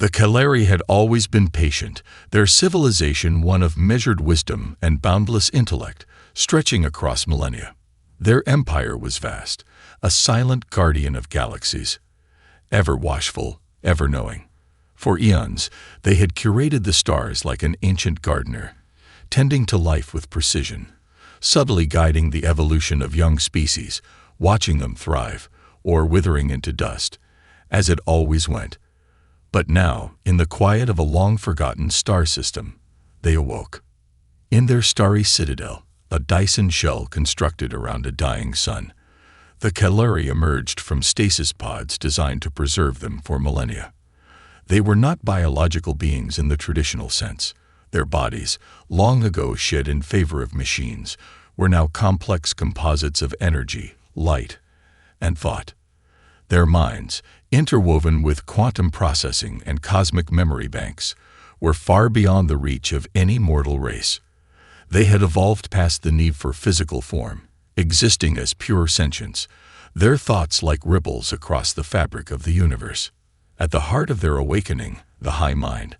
The Kaleri had always been patient, their civilization one of measured wisdom and boundless intellect, stretching across millennia. Their empire was vast, a silent guardian of galaxies, ever watchful, ever knowing. For eons, they had curated the stars like an ancient gardener, tending to life with precision, subtly guiding the evolution of young species, watching them thrive, or withering into dust, as it always went. But now, in the quiet of a long-forgotten star system, they awoke. In their starry citadel, a Dyson shell constructed around a dying sun, the Kaleri emerged from stasis pods designed to preserve them for millennia. They were not biological beings in the traditional sense. Their bodies, long ago shed in favor of machines, were now complex composites of energy, light, and thought. Their minds, interwoven with quantum processing and cosmic memory banks, were far beyond the reach of any mortal race. They had evolved past the need for physical form, existing as pure sentience, their thoughts like ripples across the fabric of the universe. At the heart of their awakening, the high mind,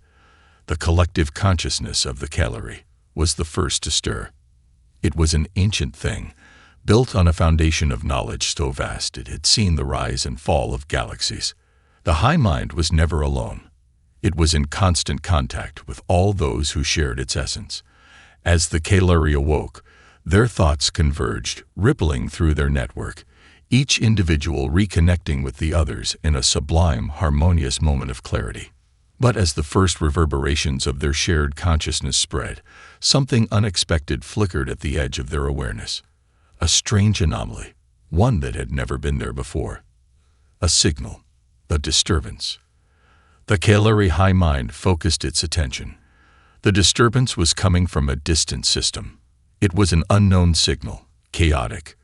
the collective consciousness of the Kaleri, was the first to stir. It was an ancient thing, built on a foundation of knowledge so vast it had seen the rise and fall of galaxies. The high mind was never alone. It was in constant contact with all those who shared its essence. As the Kaleri awoke, their thoughts converged, rippling through their network, each individual reconnecting with the others in a sublime, harmonious moment of clarity. But as the first reverberations of their shared consciousness spread, something unexpected flickered at the edge of their awareness. A strange anomaly, one that had never been there before. A signal, a disturbance. The Kaleri high mind focused its attention. The disturbance was coming from a distant system. It was an unknown signal, chaotic,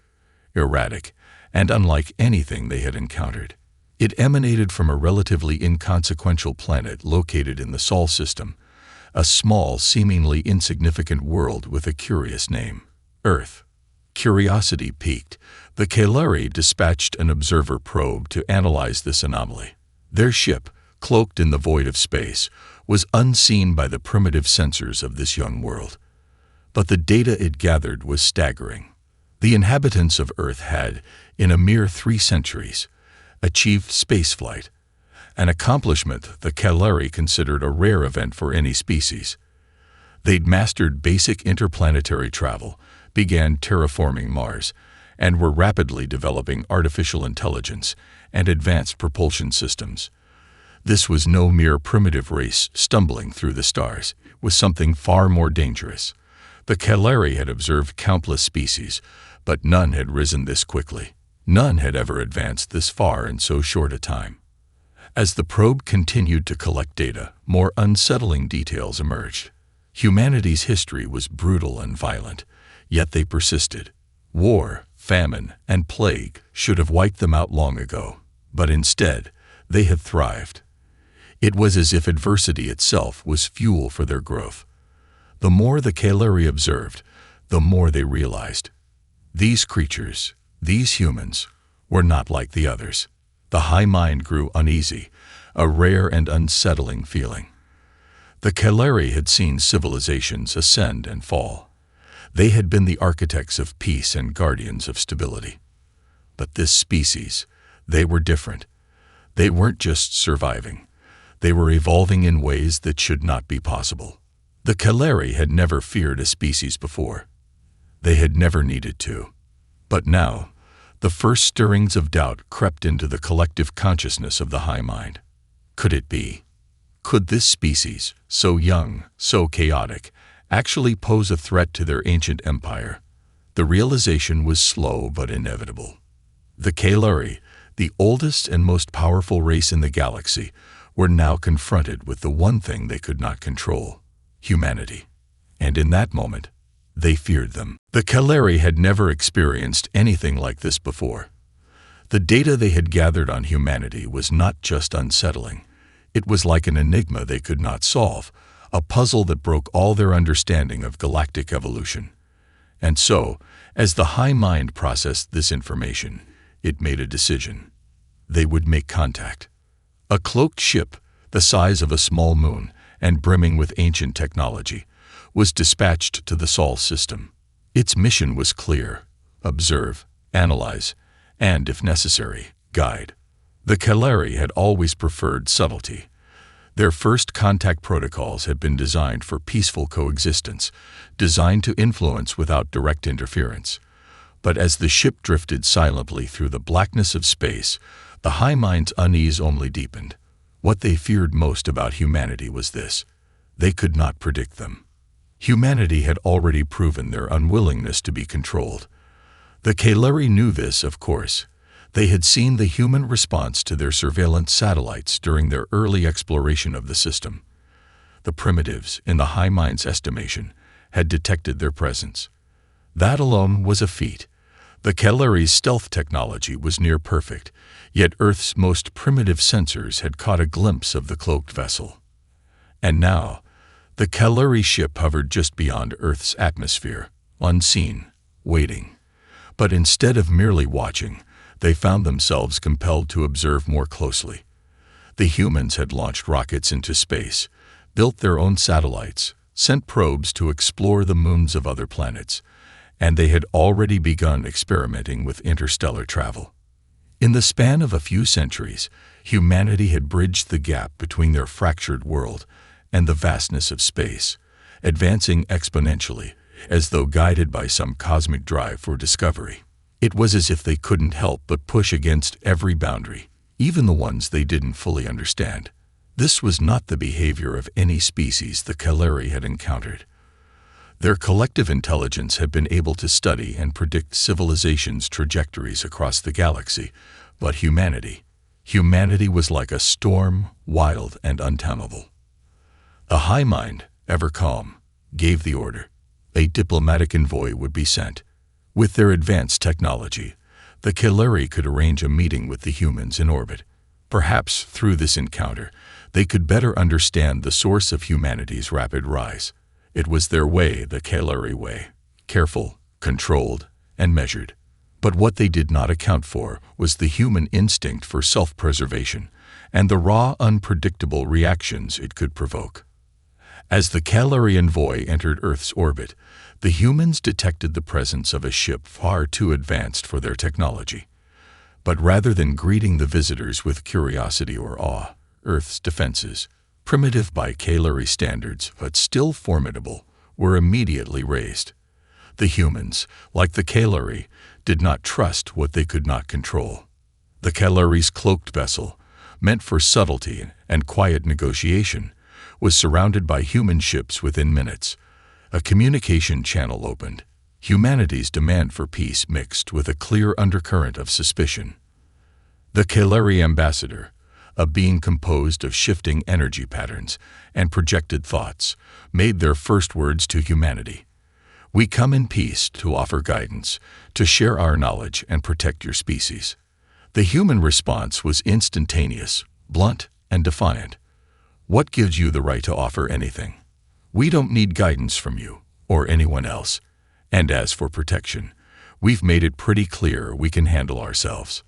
erratic, and unlike anything they had encountered. It emanated from a relatively inconsequential planet located in the Sol system, a small, seemingly insignificant world with a curious name, Earth. Curiosity piqued. The Kaleri dispatched an observer probe to analyze this anomaly. Their ship, cloaked in the void of space, was unseen by the primitive sensors of this young world. But the data it gathered was staggering. The inhabitants of Earth had, in a mere 3 centuries, achieved spaceflight, an accomplishment the Kaleri considered a rare event for any species. They'd mastered basic interplanetary travel, began terraforming Mars, and were rapidly developing artificial intelligence and advanced propulsion systems. This was no mere primitive race stumbling through the stars. It was something far more dangerous. The Kaleri had observed countless species, but none had risen this quickly. None had ever advanced this far in so short a time. As the probe continued to collect data, more unsettling details emerged. Humanity's history was brutal and violent, yet they persisted. War, famine, and plague should have wiped them out long ago, but instead, they had thrived. It was as if adversity itself was fuel for their growth. The more the Kaleri observed, the more they realized. These creatures, these humans, were not like the others. The high mind grew uneasy, a rare and unsettling feeling. The Kaleri had seen civilizations ascend and fall. They had been the architects of peace and guardians of stability. But this species, they were different. They weren't just surviving. They were evolving in ways that should not be possible. The Kaleri had never feared a species before. They had never needed to. But now, the first stirrings of doubt crept into the collective consciousness of the high mind. Could it be? Could this species, so young, so chaotic, actually pose a threat to their ancient empire? The realization was slow but inevitable. The Kaleri, the oldest and most powerful race in the galaxy, were now confronted with the one thing they could not control: humanity. And in that moment, they feared them. The Kaleri had never experienced anything like this before. The data they had gathered on humanity was not just unsettling. It was like an enigma they could not solve, a puzzle that broke all their understanding of galactic evolution. And so, as the high mind processed this information, it made a decision. They would make contact. A cloaked ship, the the size of a small moon and brimming with ancient technology, was dispatched to the Sol system. Its mission was clear: observe, analyze, and, if necessary, guide. The Kaleri had always preferred subtlety. Their first contact protocols had been designed for peaceful coexistence, designed to influence without direct interference. But as the ship drifted silently through the blackness of space, the High Mind's unease only deepened. What they feared most about humanity was this: they could not predict them. Humanity had already proven their unwillingness to be controlled. The Kaleri knew this, of course. They had seen the human response to their surveillance satellites during their early exploration of the system. The primitives, in the High Mind's estimation, had detected their presence. That alone was a feat. The Kaleri's stealth technology was near perfect, yet Earth's most primitive sensors had caught a glimpse of the cloaked vessel. And now, the Kaleri ship hovered just beyond Earth's atmosphere, unseen, waiting. But instead of merely watching, they found themselves compelled to observe more closely. The humans had launched rockets into space, built their own satellites, sent probes to explore the moons of other planets, and they had already begun experimenting with interstellar travel. In the span of a few centuries, humanity had bridged the gap between their fractured world and the vastness of space, advancing exponentially, as though guided by some cosmic drive for discovery. It was as if they couldn't help but push against every boundary, even the ones they didn't fully understand. This was not the behavior of any species the Kaleri had encountered. Their collective intelligence had been able to study and predict civilizations' trajectories across the galaxy, but humanity was like a storm, wild and untamable. The High Mind, ever calm, gave the order. A diplomatic envoy would be sent. With their advanced technology, the Kaleri could arrange a meeting with the humans in orbit. Perhaps through this encounter, they could better understand the source of humanity's rapid rise. It was their way, the Kaleri way, careful, controlled, and measured. But what they did not account for was the human instinct for self-preservation and the raw, unpredictable reactions it could provoke. As the Kaleri envoy entered Earth's orbit, the humans detected the presence of a ship far too advanced for their technology. But rather than greeting the visitors with curiosity or awe, Earth's defenses, primitive by Kaleri standards but still formidable, were immediately raised. The humans, like the Kaleri, did not trust what they could not control. The Kaleri's cloaked vessel, meant for subtlety and quiet negotiation, was surrounded by human ships within minutes. A communication channel opened. Humanity's demand for peace mixed with a clear undercurrent of suspicion. The Kaleri ambassador, a being composed of shifting energy patterns and projected thoughts, made their first words to humanity. "We come in peace to offer guidance, to share our knowledge and protect your species." The human response was instantaneous, blunt, and defiant. "What gives you the right to offer anything? We don't need guidance from you, or anyone else. And as for protection, we've made it pretty clear we can handle ourselves."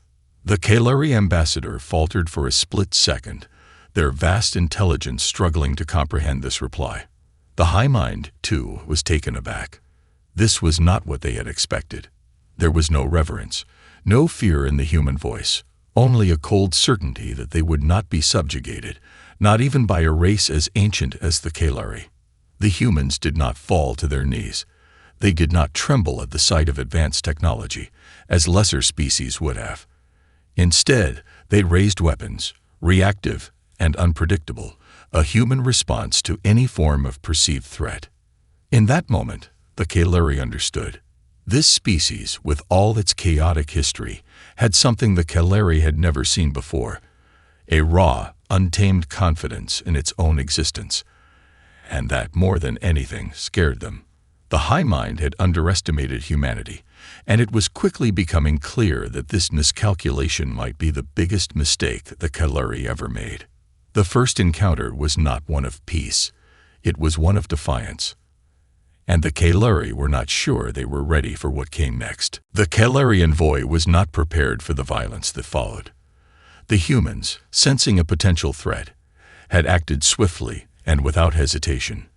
The Kaleri ambassador faltered for a split second, their vast intelligence struggling to comprehend this reply. The High Mind, too, was taken aback. This was not what they had expected. There was no reverence, no fear in the human voice, only a cold certainty that they would not be subjugated, not even by a race as ancient as the Kaleri. The humans did not fall to their knees. They did not tremble at the sight of advanced technology, as lesser species would have. Instead, they raised weapons, reactive and unpredictable, a human response to any form of perceived threat. In that moment, the Kaleri understood. This species, with all its chaotic history, had something the Kaleri had never seen before: a raw, untamed confidence in its own existence. And that, more than anything, scared them. The High Mind had underestimated humanity, and it was quickly becoming clear that this miscalculation might be the biggest mistake the Kaleri ever made. The first encounter was not one of peace, it was one of defiance. And the Kaleri were not sure they were ready for what came next. The Kaleri envoy was not prepared for the violence that followed. The humans, sensing a potential threat, had acted swiftly and without hesitation.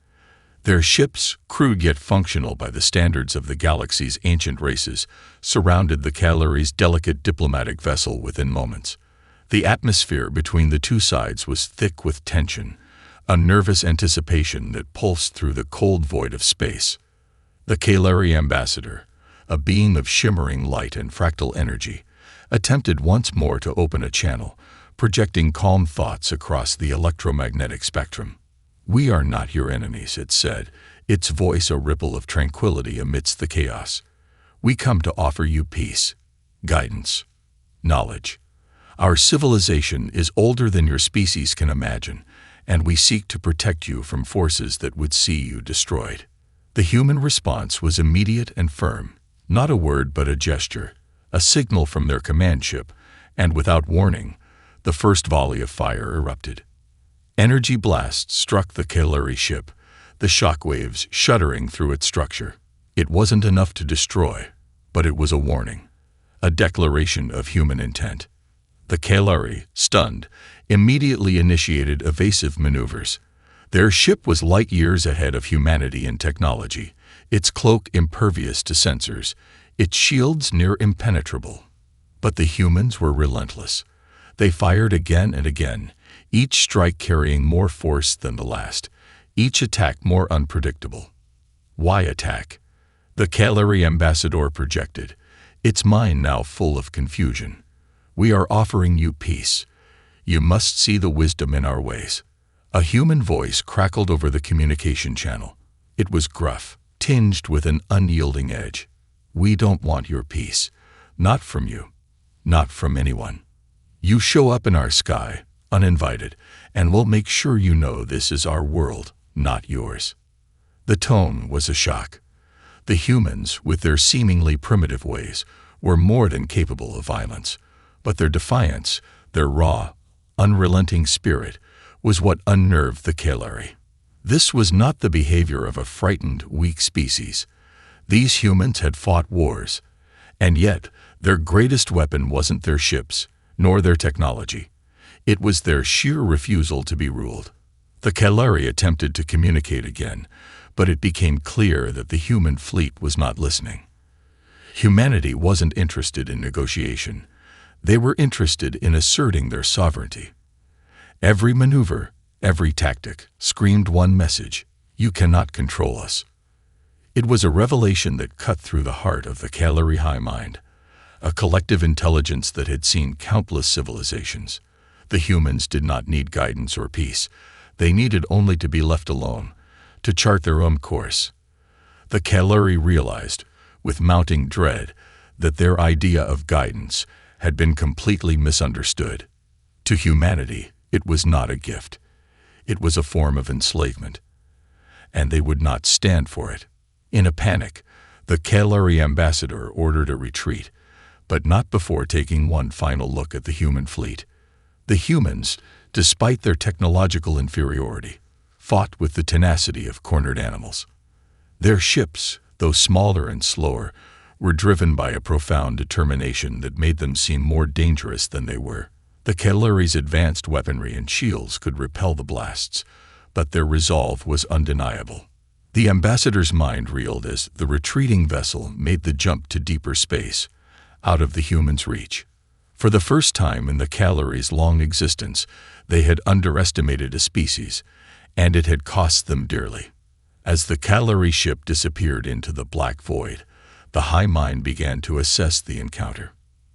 Their ships, crude yet functional by the standards of the galaxy's ancient races, surrounded the Calari's delicate diplomatic vessel within moments. The atmosphere between the two sides was thick with tension, a nervous anticipation that pulsed through the cold void of space. The Calari ambassador, a being of shimmering light and fractal energy, attempted once more to open a channel, projecting calm thoughts across the electromagnetic spectrum. "We are not your enemies," it said, its voice a ripple of tranquility amidst the chaos. "We come to offer you peace, guidance, knowledge. Our civilization is older than your species can imagine, and we seek to protect you from forces that would see you destroyed." The human response was immediate and firm, not a word but a gesture, a signal from their command ship, and without warning, the first volley of fire erupted. Energy blasts struck the Calari ship, the shockwaves shuddering through its structure. It wasn't enough to destroy, but it was a warning, a declaration of human intent. The Calari, stunned, immediately initiated evasive maneuvers. Their ship was light years ahead of humanity in technology, its cloak impervious to sensors, its shields near impenetrable. But the humans were relentless. They fired again and again, each strike carrying more force than the last, each attack more unpredictable. "Why attack?" the Calari ambassador projected, its mind now full of confusion. "We are offering you peace. You must see the wisdom in our ways." A human voice crackled over the communication channel. It was gruff, tinged with an unyielding edge. "We don't want your peace. Not from you. Not from anyone. You show up in our sky, uninvited, and we'll make sure you know this is our world, not yours." The tone was a shock. The humans, with their seemingly primitive ways, were more than capable of violence, but their defiance, their raw, unrelenting spirit, was what unnerved the Calari. This was not the behavior of a frightened, weak species. These humans had fought wars, and yet their greatest weapon wasn't their ships, nor their technology. It was their sheer refusal to be ruled. The Calari attempted to communicate again, but it became clear that the human fleet was not listening. Humanity wasn't interested in negotiation. They were interested in asserting their sovereignty. Every maneuver, every tactic, screamed one message: "You cannot control us." It was a revelation that cut through the heart of the Calari high mind, a collective intelligence that had seen countless civilizations. The humans did not need guidance or peace. They needed only to be left alone, to chart their own course. The Calari realized, with mounting dread, that their idea of guidance had been completely misunderstood. To humanity, it was not a gift. It was a form of enslavement, and they would not stand for it. In a panic, the Calari ambassador ordered a retreat, but not before taking one final look at the human fleet. The humans, despite their technological inferiority, fought with the tenacity of cornered animals. Their ships, though smaller and slower, were driven by a profound determination that made them seem more dangerous than they were. The Calari's advanced weaponry and shields could repel the blasts, but their resolve was undeniable. The ambassador's mind reeled as the retreating vessel made the jump to deeper space, out of the human's reach. For the first time in the Calari's long existence, they had underestimated a species, and it had cost them dearly. As the Calari ship disappeared into the black void, the high mind began to assess the encounter.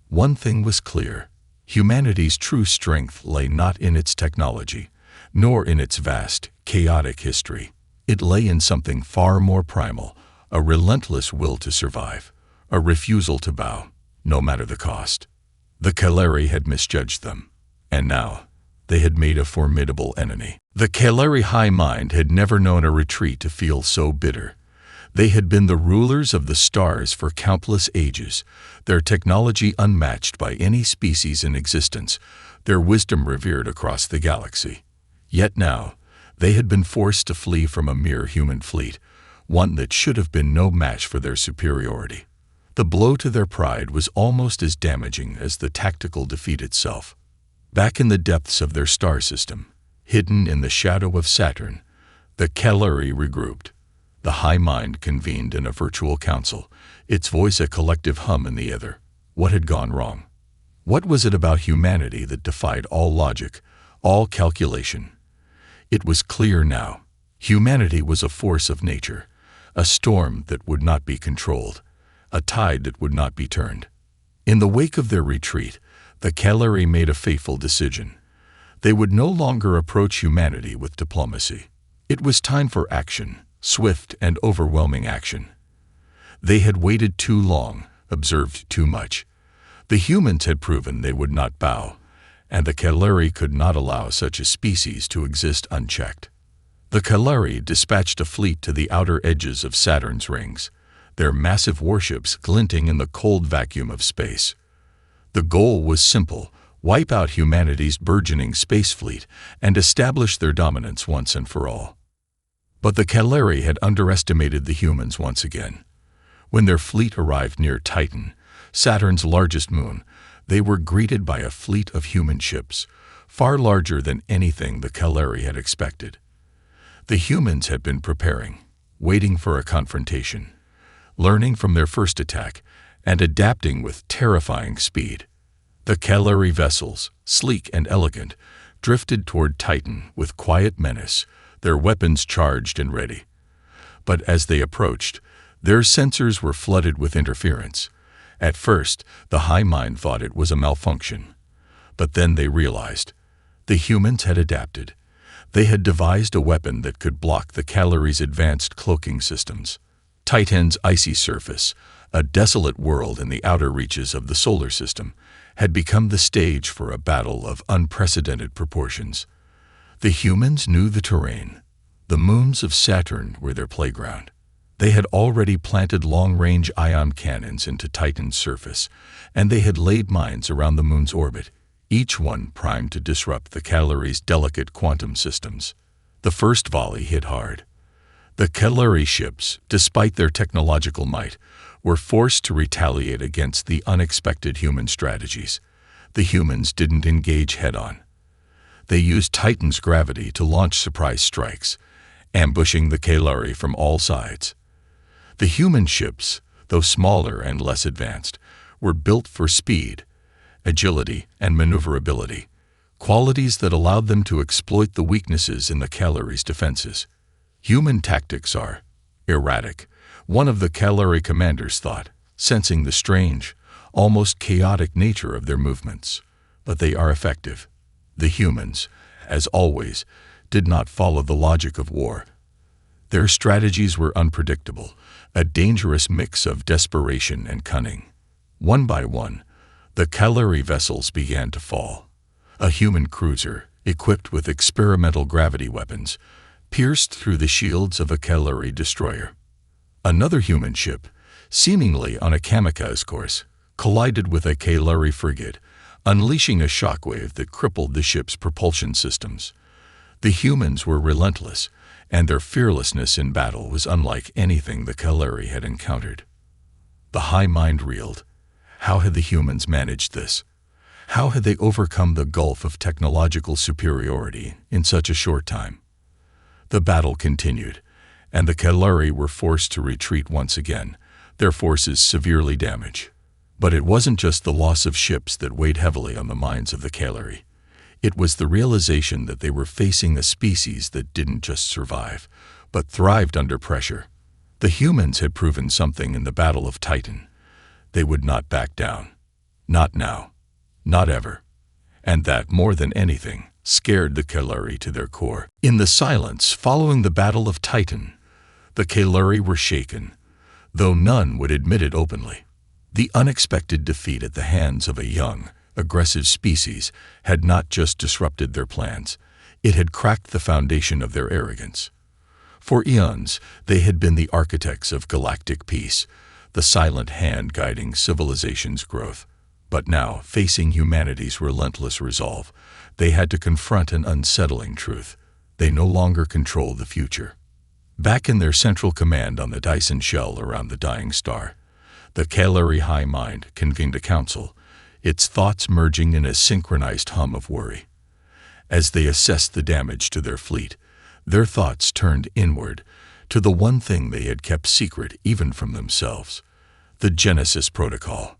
One thing was clear: humanity's true strength lay not in its technology, nor in its vast, chaotic history. It lay in something far more primal, a relentless will to survive, a refusal to bow, no matter the cost. The Calari had misjudged them, and now they had made a formidable enemy. The Calari high mind had never known a retreat to feel so bitter. They had been the rulers of the stars for countless ages, their technology unmatched by any species in existence, their wisdom revered across the galaxy. Yet now, they had been forced to flee from a mere human fleet, one that should have been no match for their superiority. The blow to their pride was almost as damaging as the tactical defeat itself. Back in the depths of their star system, Hidden in the shadow of Saturn, the Calari regrouped. The high mind convened in a virtual council, its voice a collective hum in the ether. What had gone wrong? What was it about humanity that defied all logic, all calculation? It was clear now. Humanity was a force of nature, a storm that would not be controlled, a tide that would not be turned. In the wake of their retreat, the Calari made a fateful decision. They would no longer approach humanity with diplomacy. It was time for action, swift and overwhelming action. They had waited too long, observed too much. The humans had proven they would not bow, and the Calari could not allow such a species to exist unchecked. The Calari dispatched a fleet to the outer edges of Saturn's rings, their massive warships glinting in the cold vacuum of space. The goal was simple: wipe out humanity's burgeoning space fleet and establish their dominance once and for all. But the Calari had underestimated the humans once again. When their fleet arrived near Titan, Saturn's largest moon, they were greeted by a fleet of human ships, far larger than anything the Calari had expected. The humans had been preparing, waiting for a confrontation, learning from their first attack, and adapting with terrifying speed. The Calari vessels, sleek and elegant, drifted toward Titan with quiet menace, their weapons charged and ready. But as they approached, their sensors were flooded with interference. At first, the high mind thought it was a malfunction. But then they realized. The humans had adapted. They had devised a weapon that could block the Calari's advanced cloaking systems. Titan's icy surface, a desolate world in the outer reaches of the solar system, had become the stage for a battle of unprecedented proportions. The humans knew the terrain. The moons of Saturn were their playground. They had already planted long-range ion cannons into Titan's surface, and they had laid mines around the moon's orbit, each one primed to disrupt the Calari's delicate quantum systems. The first volley hit hard. The Calari ships, despite their technological might, were forced to retaliate against the unexpected human strategies. The humans didn't engage head-on. They used Titan's gravity to launch surprise strikes, ambushing the Calari from all sides. The human ships, though smaller and less advanced, were built for speed, agility, and maneuverability, qualities that allowed them to exploit the weaknesses in the Calari's defenses. Human tactics are erratic, one of the Calari commanders thought, sensing the strange, almost chaotic nature of their movements. But they are effective. The humans, as always, did not follow the logic of war. Their strategies were unpredictable, a dangerous mix of desperation and cunning. One by one, the Calari vessels began to fall. A human cruiser, equipped with experimental gravity weapons, pierced through the shields of a Calari destroyer. Another human ship, seemingly on a kamikaze course, collided with a Calari frigate, unleashing a shockwave that crippled the ship's propulsion systems. The humans were relentless, and their fearlessness in battle was unlike anything the Calari had encountered. The high mind reeled. How had the humans managed this? How had they overcome the gulf of technological superiority in such a short time? The battle continued, and the Calari were forced to retreat once again, their forces severely damaged. But it wasn't just the loss of ships that weighed heavily on the minds of the Calari. It was the realization that they were facing a species that didn't just survive, but thrived under pressure. The humans had proven something in the Battle of Titan. They would not back down. Not now. Not ever. And that, more than anything, scared the Calari to their core. In the silence following the Battle of Titan, the Calari were shaken, though none would admit it openly. The unexpected defeat at the hands of a young, aggressive species had not just disrupted their plans, it had cracked the foundation of their arrogance. For eons, they had been the architects of galactic peace, the silent hand guiding civilization's growth. But now, facing humanity's relentless resolve, they had to confront an unsettling truth. They no longer controlled the future. Back in their central command on the Dyson shell around the dying star, the Calari high mind convened a council, its thoughts merging in a synchronized hum of worry. As they assessed the damage to their fleet, their thoughts turned inward to the one thing they had kept secret even from themselves: the Genesis Protocol.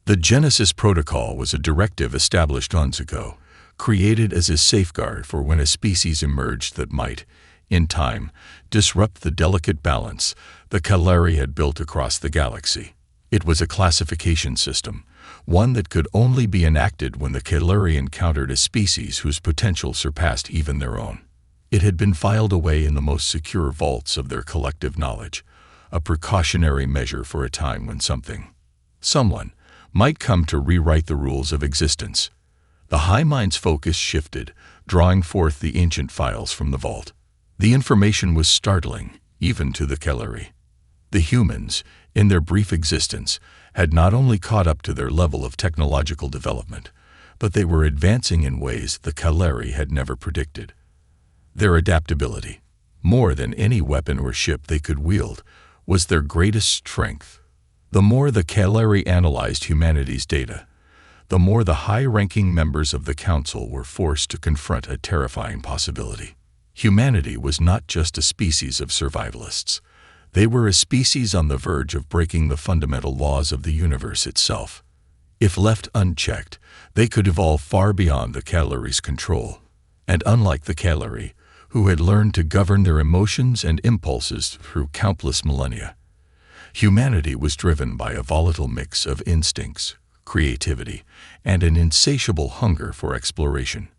The Genesis Protocol was a directive established eons ago, created as a safeguard for when a species emerged that might, in time, disrupt the delicate balance the Kalari had built across the galaxy. It was a classification system, one that could only be enacted when the Kalari encountered a species whose potential surpassed even their own. It had been filed away in the most secure vaults of their collective knowledge, a precautionary measure for a time when someone, might come to rewrite the rules of existence. The High Mind's focus shifted, drawing forth the ancient files from the vault. The information was startling, even to the Kalari. The humans, in their brief existence, had not only caught up to their level of technological development, but they were advancing in ways the Kalari had never predicted. Their adaptability, more than any weapon or ship they could wield, was their greatest strength. The more the Kalari analyzed humanity's data, the more the high-ranking members of the Council were forced to confront a terrifying possibility. Humanity was not just a species of survivalists. They were a species on the verge of breaking the fundamental laws of the universe itself. If left unchecked, they could evolve far beyond the Kalari's control. And unlike the Kalari, who had learned to govern their emotions and impulses through countless millennia, humanity was driven by a volatile mix of instincts, creativity, and an insatiable hunger for exploration.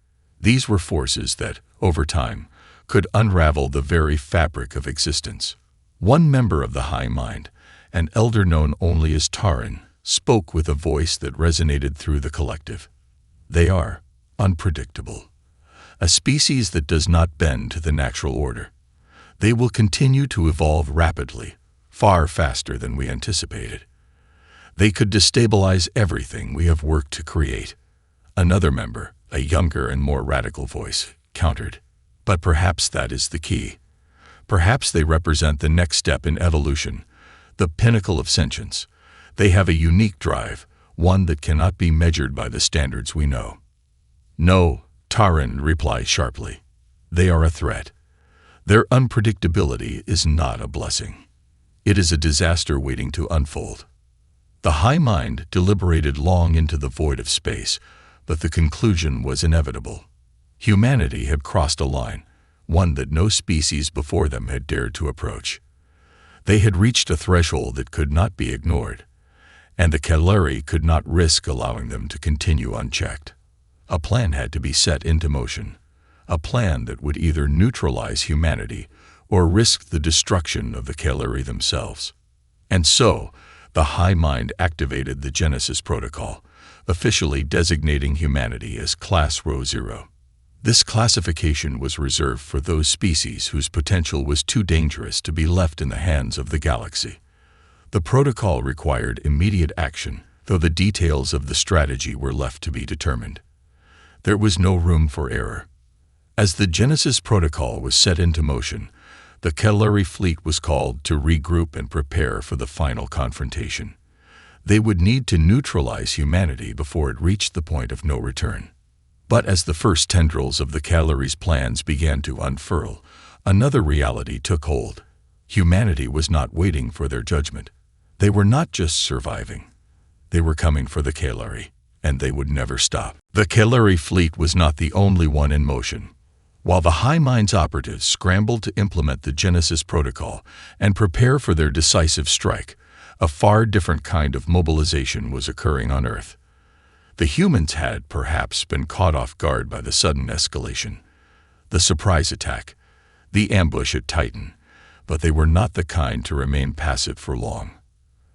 These were forces that, over time, could unravel the very fabric of existence. One member of the High Mind, an elder known only as Taran, spoke with a voice that resonated through the collective. They are unpredictable. A species that does not bend to the natural order. They will continue to evolve rapidly, far faster than we anticipated. They could destabilize everything we have worked to create. Another member, a younger and more radical voice, countered. But perhaps that is the key. Perhaps they represent the next step in evolution, the pinnacle of sentience. They have a unique drive, one that cannot be measured by the standards we know. No, Taran replied sharply. They are a threat. Their unpredictability is not a blessing. It is a disaster waiting to unfold. The High Mind deliberated long into the void of space, but the conclusion was inevitable. Humanity had crossed a line, one that no species before them had dared to approach. They had reached a threshold that could not be ignored, and the Kalari could not risk allowing them to continue unchecked. A plan had to be set into motion, a plan that would either neutralize humanity or risk the destruction of the Kalari themselves. And so, the High Mind activated the Genesis Protocol, officially designating humanity as Class Rho 0. This classification was reserved for those species whose potential was too dangerous to be left in the hands of the galaxy. The protocol required immediate action, though the details of the strategy were left to be determined. There was no room for error. As the Genesis Protocol was set into motion, the Kalari fleet was called to regroup and prepare for the final confrontation. They would need to neutralize humanity before it reached the point of no return. But as the first tendrils of the Kalari's plans began to unfurl, another reality took hold. Humanity was not waiting for their judgment. They were not just surviving. They were coming for the Kalari, and they would never stop. The Kalari fleet was not the only one in motion. While the High Mind's operatives scrambled to implement the Genesis Protocol and prepare for their decisive strike, a far different kind of mobilization was occurring on Earth. The humans had, perhaps, been caught off guard by the sudden escalation, the surprise attack, the ambush at Titan, but they were not the kind to remain passive for long.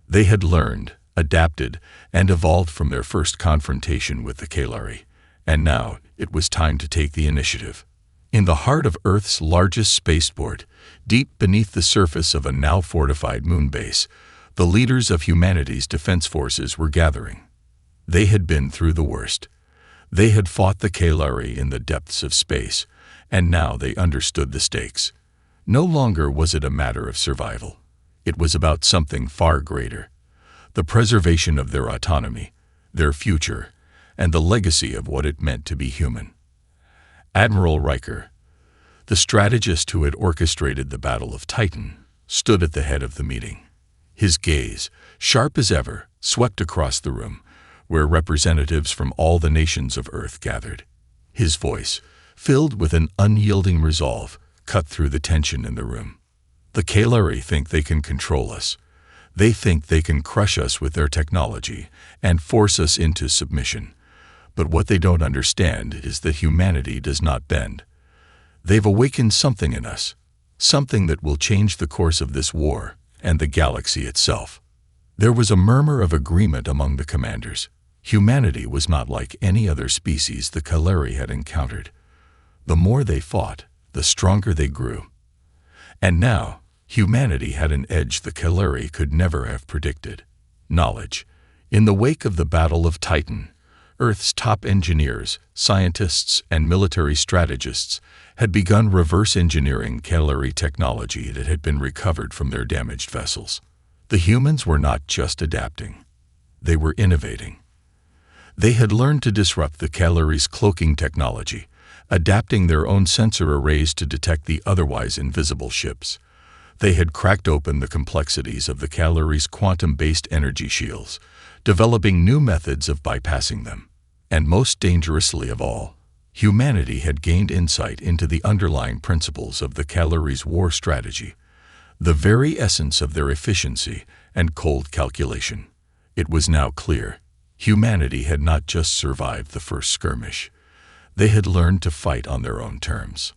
They had learned, adapted, and evolved from their first confrontation with the Kalari, and now it was time to take the initiative. In the heart of Earth's largest spaceport, deep beneath the surface of a now fortified moon base, the leaders of humanity's defense forces were gathering. They had been through the worst. They had fought the Kalari in the depths of space, and now they understood the stakes. No longer was it a matter of survival. It was about something far greater: the preservation of their autonomy, their future, and the legacy of what it meant to be human. Admiral Riker, the strategist who had orchestrated the Battle of Titan, stood at the head of the meeting. His gaze, sharp as ever, swept across the room, where representatives from all the nations of Earth gathered. His voice, filled with an unyielding resolve, cut through the tension in the room. The Kalari think they can control us. They think they can crush us with their technology and force us into submission. But what they don't understand is that humanity does not bend. They've awakened something in us, something that will change the course of this war and the galaxy itself. There was a murmur of agreement among the commanders. Humanity was not like any other species the Kalari had encountered. The more they fought, the stronger they grew. And now, humanity had an edge the Kalari could never have predicted: knowledge. In the wake of the Battle of Titan, Earth's top engineers, scientists, and military strategists had begun reverse engineering Kalari technology that had been recovered from their damaged vessels. The humans were not just adapting. They were innovating. They had learned to disrupt the Kalari's cloaking technology, adapting their own sensor arrays to detect the otherwise invisible ships. They had cracked open the complexities of the Kalari's quantum-based energy shields, developing new methods of bypassing them. And most dangerously of all, humanity had gained insight into the underlying principles of the Kalari's war strategy, the very essence of their efficiency and cold calculation. It was now clear, humanity had not just survived the first skirmish. They had learned to fight on their own terms.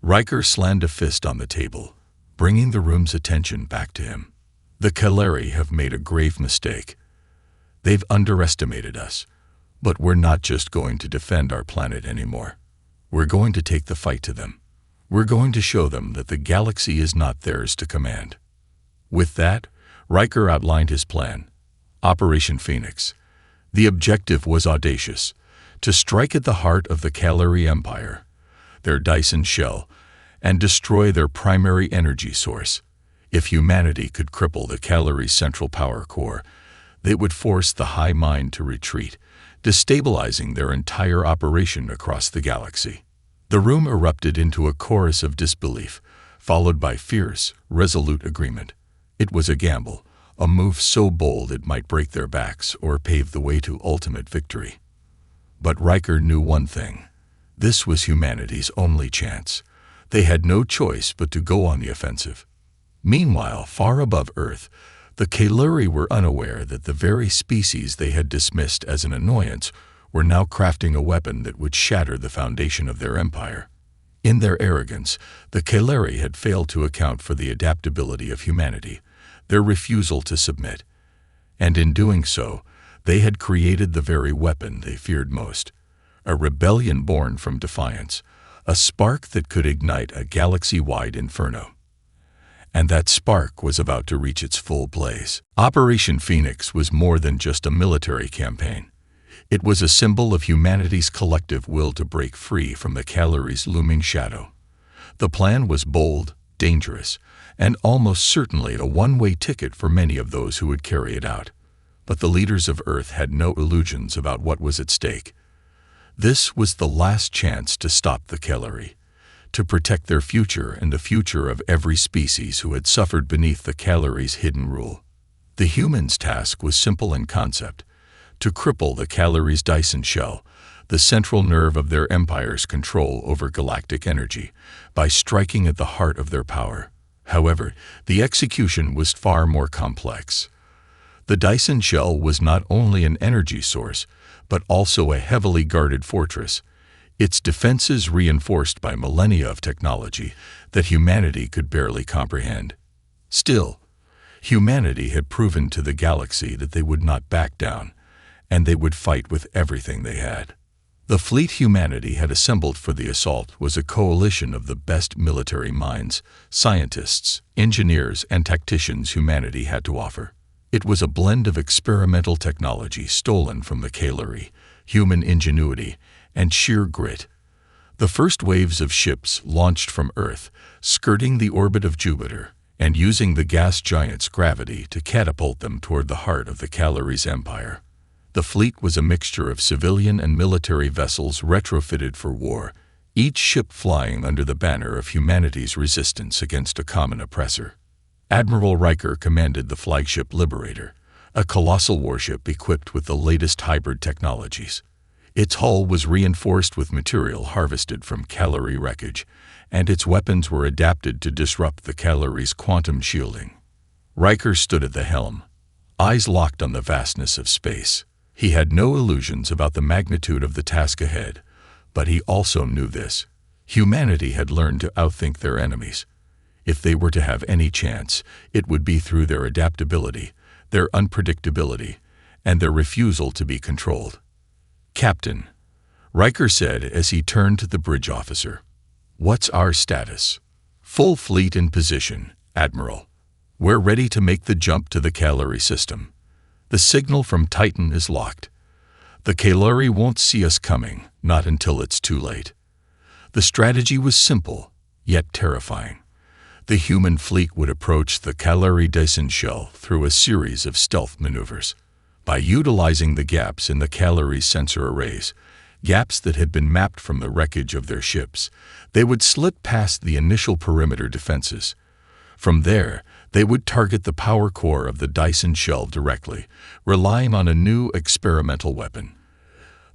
Riker slammed a fist on the table, bringing the room's attention back to him. The Kalari have made a grave mistake. They've underestimated us, but we're not just going to defend our planet anymore. We're going to take the fight to them. We're going to show them that the galaxy is not theirs to command. With that, Riker outlined his plan, Operation Phoenix. The objective was audacious: to strike at the heart of the Kalari Empire, their Dyson shell, and destroy their primary energy source. If humanity could cripple the Kalari's central power core, they would force the High Mind to retreat, destabilizing their entire operation across the galaxy. The room erupted into a chorus of disbelief, followed by fierce, resolute agreement. It was a gamble, a move so bold it might break their backs or pave the way to ultimate victory. But Riker knew one thing: this was humanity's only chance. They had no choice but to go on the offensive. Meanwhile, far above Earth, the Kalari were unaware that the very species they had dismissed as an annoyance were now crafting a weapon that would shatter the foundation of their empire. In their arrogance, the Kalari had failed to account for the adaptability of humanity, their refusal to submit. And in doing so, they had created the very weapon they feared most: a rebellion born from defiance, a spark that could ignite a galaxy-wide inferno. And that spark was about to reach its full blaze. Operation Phoenix was more than just a military campaign. It was a symbol of humanity's collective will to break free from the Kalari's looming shadow. The plan was bold, dangerous, and almost certainly a one-way ticket for many of those who would carry it out. But the leaders of Earth had no illusions about what was at stake. This was the last chance to stop the Kalari, to protect their future and the future of every species who had suffered beneath the Kalari's hidden rule. The humans' task was simple in concept: to cripple the Kalari's Dyson shell, the central nerve of their empire's control over galactic energy, by striking at the heart of their power. However, the execution was far more complex. The Dyson shell was not only an energy source, but also a heavily guarded fortress, its defenses reinforced by millennia of technology that humanity could barely comprehend. Still, humanity had proven to the galaxy that they would not back down, and they would fight with everything they had. The fleet humanity had assembled for the assault was a coalition of the best military minds, scientists, engineers, and tacticians humanity had to offer. It was a blend of experimental technology stolen from the Kalari, human ingenuity, and sheer grit. The first waves of ships launched from Earth, skirting the orbit of Jupiter, and using the gas giant's gravity to catapult them toward the heart of the Kalari's empire. The fleet was a mixture of civilian and military vessels retrofitted for war, each ship flying under the banner of humanity's resistance against a common oppressor. Admiral Riker commanded the flagship Liberator, a colossal warship equipped with the latest hybrid technologies. Its hull was reinforced with material harvested from Callery wreckage, and its weapons were adapted to disrupt the Callery's quantum shielding. Riker stood at the helm, eyes locked on the vastness of space. He had no illusions about the magnitude of the task ahead, but he also knew this. Humanity had learned to outthink their enemies. If they were to have any chance, it would be through their adaptability, their unpredictability, and their refusal to be controlled. "Captain," Riker said as he turned to the bridge officer, "what's our status?" "Full fleet in position, Admiral. We're ready to make the jump to the Callery system. The signal from Titan is locked. The Callery won't see us coming, not until it's too late." The strategy was simple, yet terrifying. The human fleet would approach the Callery Dyson shell through a series of stealth maneuvers. By utilizing the gaps in the Callery's sensor arrays, gaps that had been mapped from the wreckage of their ships, they would slip past the initial perimeter defenses. From there, they would target the power core of the Dyson shell directly, relying on a new experimental weapon,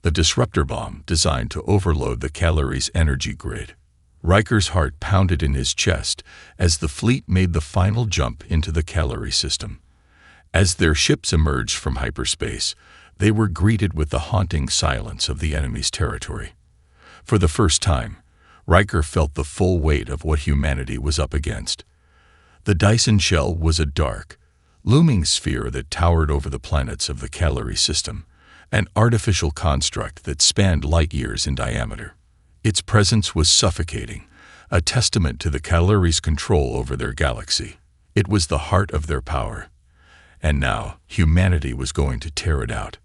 the disruptor bomb designed to overload the Callery's energy grid. Riker's heart pounded in his chest as the fleet made the final jump into the Callery system. As their ships emerged from hyperspace, they were greeted with the haunting silence of the enemy's territory. For the first time, Riker felt the full weight of what humanity was up against. The Dyson shell was a dark, looming sphere that towered over the planets of the Callery system, an artificial construct that spanned light years in diameter. Its presence was suffocating, a testament to the Callery's control over their galaxy. It was the heart of their power. And now, humanity was going to tear it out.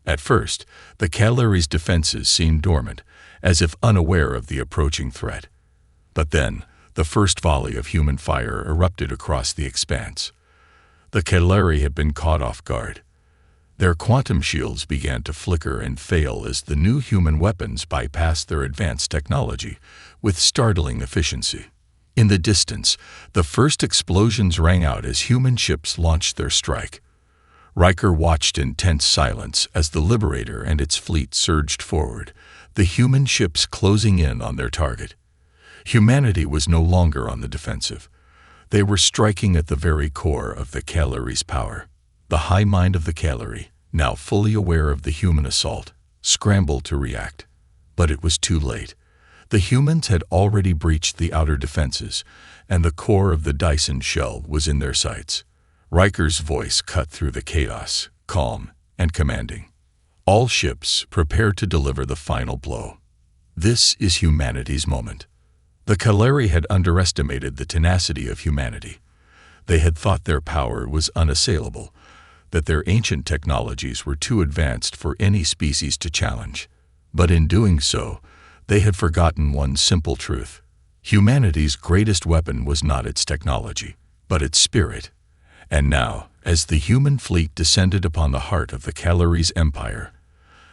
At first, the Callery's defenses seemed dormant, as if unaware of the approaching threat. But then, the first volley of human fire erupted across the expanse. The Callery had been caught off guard. Their quantum shields began to flicker and fail as the new human weapons bypassed their advanced technology with startling efficiency. In the distance, the first explosions rang out as human ships launched their strike. Riker watched in tense silence as the Liberator and its fleet surged forward, the human ships closing in on their target. Humanity was no longer on the defensive. They were striking at the very core of the Callery's power. The high mind of the Callery, now fully aware of the human assault, scrambled to react. But it was too late. The humans had already breached the outer defenses, and the core of the Dyson shell was in their sights. Riker's voice cut through the chaos, calm and commanding. "All ships, prepare to deliver the final blow. This is humanity's moment." The Callery had underestimated the tenacity of humanity. They had thought their power was unassailable, that their ancient technologies were too advanced for any species to challenge. But in doing so, they had forgotten one simple truth. Humanity's greatest weapon was not its technology, but its spirit. And now, as the human fleet descended upon the heart of the Callery's empire,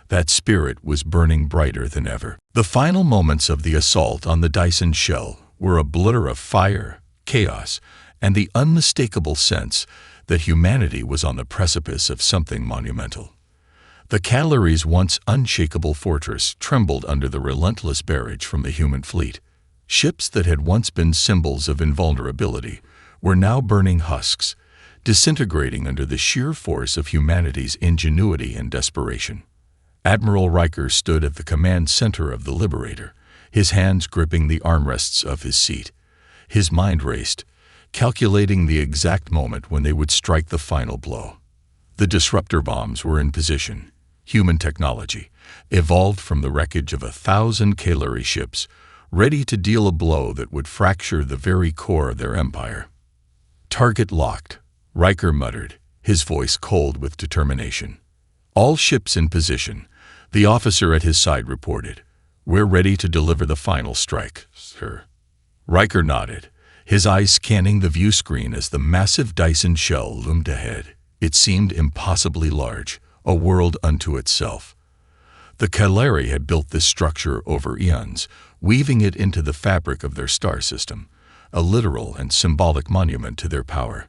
that spirit was burning brighter than ever. The final moments of the assault on the Dyson shell were a blur of fire, chaos, and the unmistakable sense that humanity was on the precipice of something monumental. The Callery's once unshakable fortress trembled under the relentless barrage from the human fleet. Ships that had once been symbols of invulnerability were now burning husks, disintegrating under the sheer force of humanity's ingenuity and desperation. Admiral Riker stood at the command center of the Liberator, his hands gripping the armrests of his seat. His mind raced, calculating the exact moment when they would strike the final blow. The disruptor bombs were in position. Human technology, evolved from the wreckage of 1,000 Callery ships, ready to deal a blow that would fracture the very core of their empire. "Target locked," Riker muttered, his voice cold with determination. "All ships in position," the officer at his side reported. "We're ready to deliver the final strike, sir." Riker nodded, his eyes scanning the view screen as the massive Dyson shell loomed ahead. It seemed impossibly large, a world unto itself. The Callery had built this structure over eons, weaving it into the fabric of their star system, a literal and symbolic monument to their power.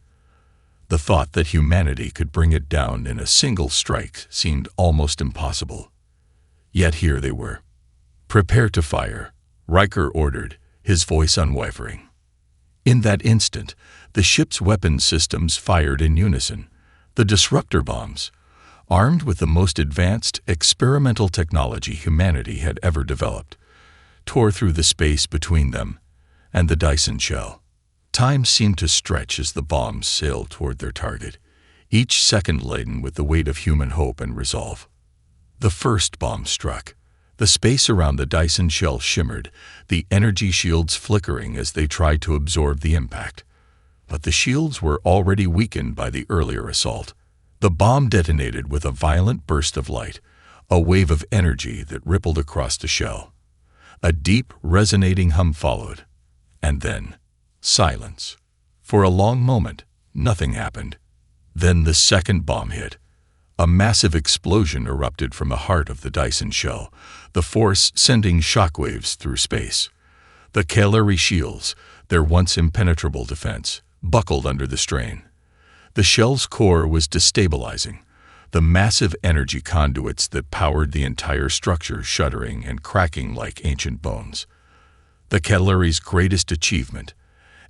The thought that humanity could bring it down in a single strike seemed almost impossible. Yet here they were. "Prepare to fire," Riker ordered, his voice unwavering. In that instant, the ship's weapon systems fired in unison. The disruptor bombs, armed with the most advanced experimental technology humanity had ever developed, tore through the space between them and the Dyson shell. Time seemed to stretch as the bombs sailed toward their target, each second laden with the weight of human hope and resolve. The first bomb struck. The space around the Dyson shell shimmered, the energy shields flickering as they tried to absorb the impact. But the shields were already weakened by the earlier assault. The bomb detonated with a violent burst of light, a wave of energy that rippled across the shell. A deep, resonating hum followed. And then, silence. For a long moment, nothing happened. Then the second bomb hit. A massive explosion erupted from the heart of the Dyson shell, the force sending shockwaves through space. The Kalari shields, their once impenetrable defense, buckled under the strain. The shell's core was destabilizing, the massive energy conduits that powered the entire structure shuddering and cracking like ancient bones. The Kalari's greatest achievement,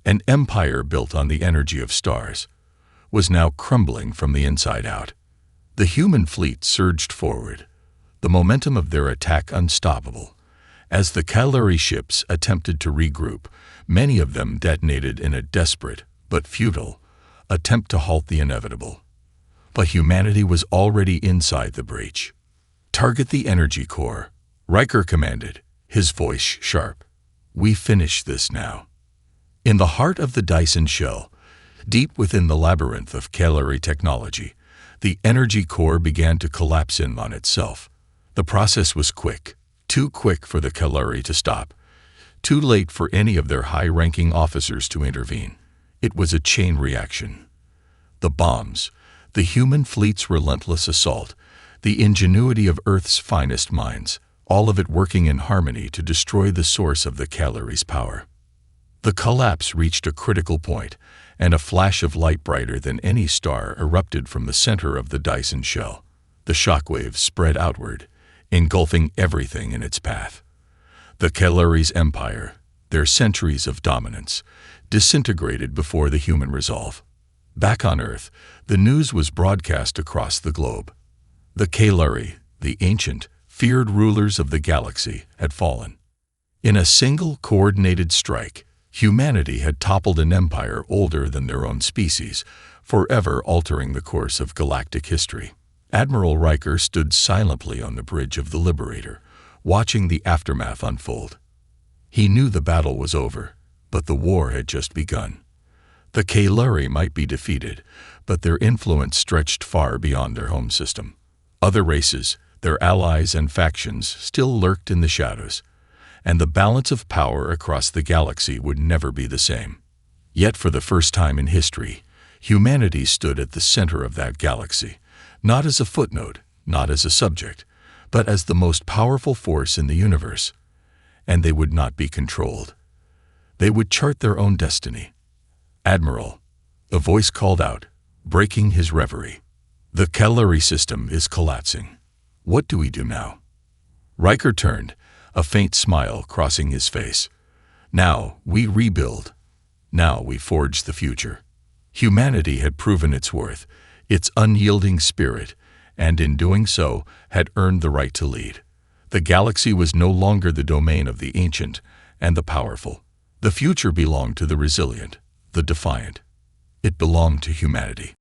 an empire built on the energy of stars, was now crumbling from the inside out. The human fleet surged forward, the momentum of their attack unstoppable. As the Kalari ships attempted to regroup, many of them detonated in a desperate, but futile, attempt to halt the inevitable. But humanity was already inside the breach. "Target the energy core," Riker commanded, his voice sharp. "We finish this now." In the heart of the Dyson shell, deep within the labyrinth of Kalari technology, the energy core began to collapse in on itself. The process was quick, too quick for the Kalari to stop, too late for any of their high-ranking officers to intervene. It was a chain reaction. The bombs, the human fleet's relentless assault, the ingenuity of Earth's finest minds, all of it working in harmony to destroy the source of the Kalari's power. The collapse reached a critical point, and a flash of light brighter than any star erupted from the center of the Dyson shell. The shockwaves spread outward, engulfing everything in its path. The Kalari's empire, their centuries of dominance, disintegrated before the human resolve. Back on Earth, the news was broadcast across the globe. The Kalari, the ancient, feared rulers of the galaxy, had fallen. In a single coordinated strike, humanity had toppled an empire older than their own species, forever altering the course of galactic history. Admiral Riker stood silently on the bridge of the Liberator, watching the aftermath unfold. He knew the battle was over, but the war had just begun. The Kalari might be defeated, but their influence stretched far beyond their home system. Other races, their allies and factions, still lurked in the shadows, and the balance of power across the galaxy would never be the same. Yet for the first time in history, humanity stood at the center of that galaxy, not as a footnote, not as a subject, but as the most powerful force in the universe. And they would not be controlled. They would chart their own destiny. "Admiral," a voice called out, breaking his reverie. "The Kalari system is collapsing. What do we do now?" Riker turned, a faint smile crossing his face. "Now we rebuild. Now we forge the future." Humanity had proven its worth, its unyielding spirit, and in doing so had earned the right to lead. The galaxy was no longer the domain of the ancient and the powerful. The future belonged to the resilient, the defiant. It belonged to humanity.